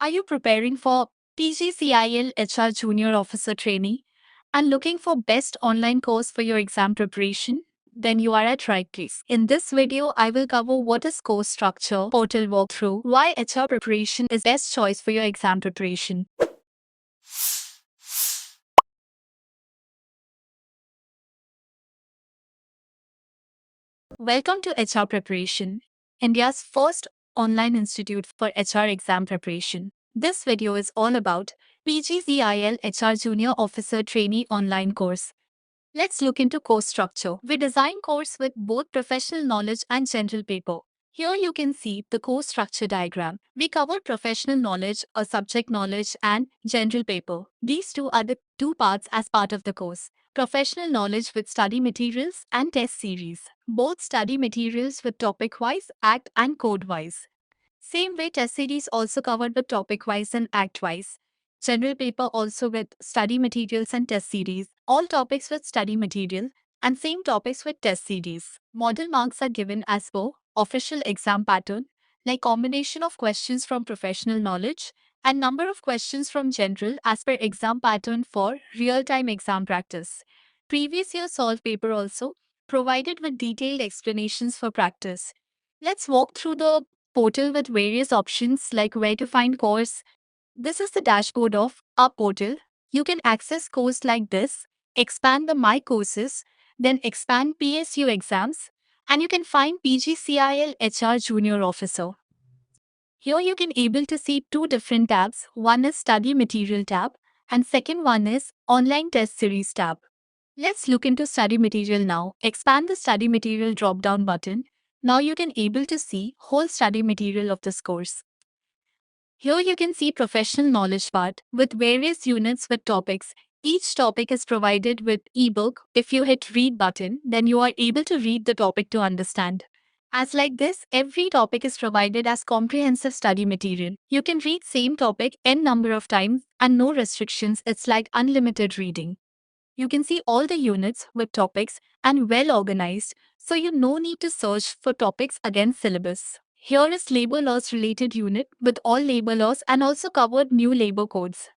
Are you preparing for PGCIL HR Junior Officer Trainee and looking for best online course for your exam preparation? Then you are at right place. In this video, I will cover what is course structure, portal walkthrough, why HR preparation is best choice for your exam preparation. Welcome to HR Preparation, India's first online institute for HR exam preparation. This video is all about PGCIL HR Junior Officer Trainee online course. Let's look into course structure. We design course with both professional knowledge and general paper. Here you can see the course structure diagram. We cover professional knowledge, or subject knowledge, and general paper. These two are the two parts as part of the course. Professional knowledge with study materials and test series. Both study materials with topic-wise, act and code-wise. Same way test series also covered with topic-wise and act-wise. General paper also with study materials and test series. All topics with study material and same topics with test series. Model marks are given as per official exam pattern, like combination of questions from professional knowledge and number of questions from general as per exam pattern for real-time exam practice. Previous year solved paper also provided with detailed explanations for practice. Let's walk through the portal with various options like where to find course. This is the dashboard of our portal. You can access course like this, expand the My Courses, then expand PSU exams, and you can find PGCIL HR Junior Officer. Here you can able to see two different tabs. One is Study Material tab and second one is Online Test Series tab. Let's look into study material now. Expand the study material drop-down button. Now you can able to see whole study material of this course. Here you can see professional knowledge part with various units with topics. Each topic is provided with ebook. If you hit read button, then you are able to read the topic to understand. As like this, every topic is provided as comprehensive study material. You can read same topic n number of times and no restrictions. It's like unlimited reading. You can see all the units with topics and well organized, so you no need to search for topics against syllabus. Here is labor laws related unit with all labor laws and also covered new labor codes.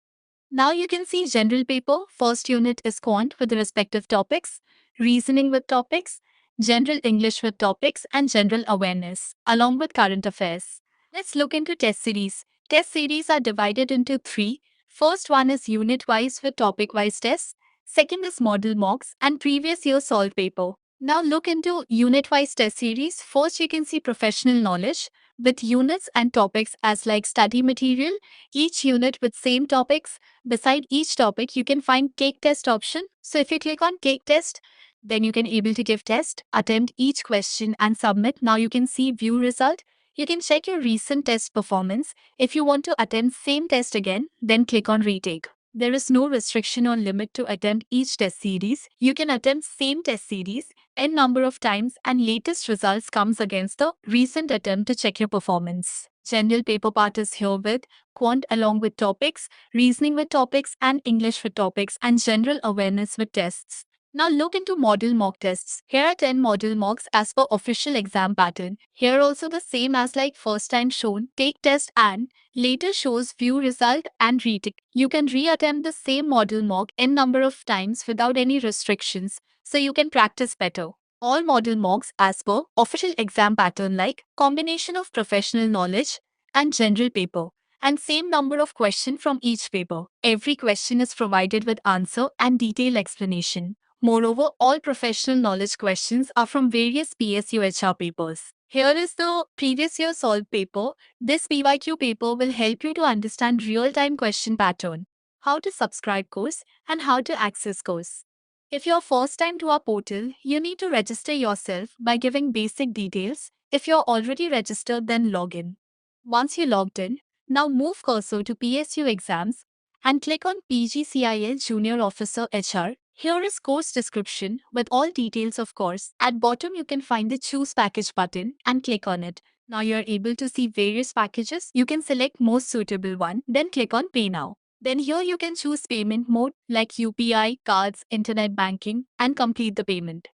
Now you can see general paper. First unit is quant with the respective topics, reasoning with topics, general English with topics and general awareness along with current affairs. Let's look into test series. Test series are divided into three. First one is unit wise with topic wise tests. Second is model mocks and previous year solved paper. Now look into unit-wise test series. First, you can see professional knowledge with units and topics as like study material, each unit with same topics. Beside each topic, you can find cake test option. So if you click on cake test, then you can able to give test, attempt each question and submit. Now you can see view result. You can check your recent test performance. If you want to attempt same test again, then click on retake. There is no restriction or limit to attempt each test series. You can attempt same test series n number of times and latest results comes against the recent attempt to check your performance. General paper part is here with quant along with topics, reasoning with topics and English with topics and general awareness with tests. Now look into model mock tests. Here are 10 model mocks as per official exam pattern. Here also the same as like first time shown, take test and later shows view result and retake. You can reattempt the same model mock n number of times without any restrictions, so you can practice better. All model mocks as per official exam pattern like combination of professional knowledge and general paper and same number of questions from each paper. Every question is provided with answer and detailed explanation. Moreover, all professional knowledge questions are from various PSU HR papers. Here is the previous year solved paper. This PYQ paper will help you to understand real-time question pattern, how to subscribe course, and how to access course. If you're first time to our portal, you need to register yourself by giving basic details. If you're already registered, then log in. Once you logged in, now move cursor to PSU exams and click on PGCIL Junior Officer HR. Here is course description with all details of course. At bottom you can find the choose package button and click on it. Now you are able to see various packages. You can select most suitable one, then click on pay now. Then here you can choose payment mode like UPI, cards, internet banking and complete the payment.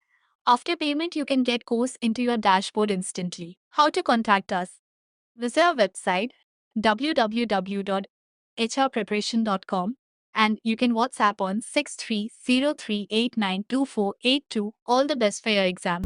After payment, you can get course into your dashboard instantly. How to contact us? Visit our website www.hrpreparation.com, and you can WhatsApp on 6303892482. All the best for your exam.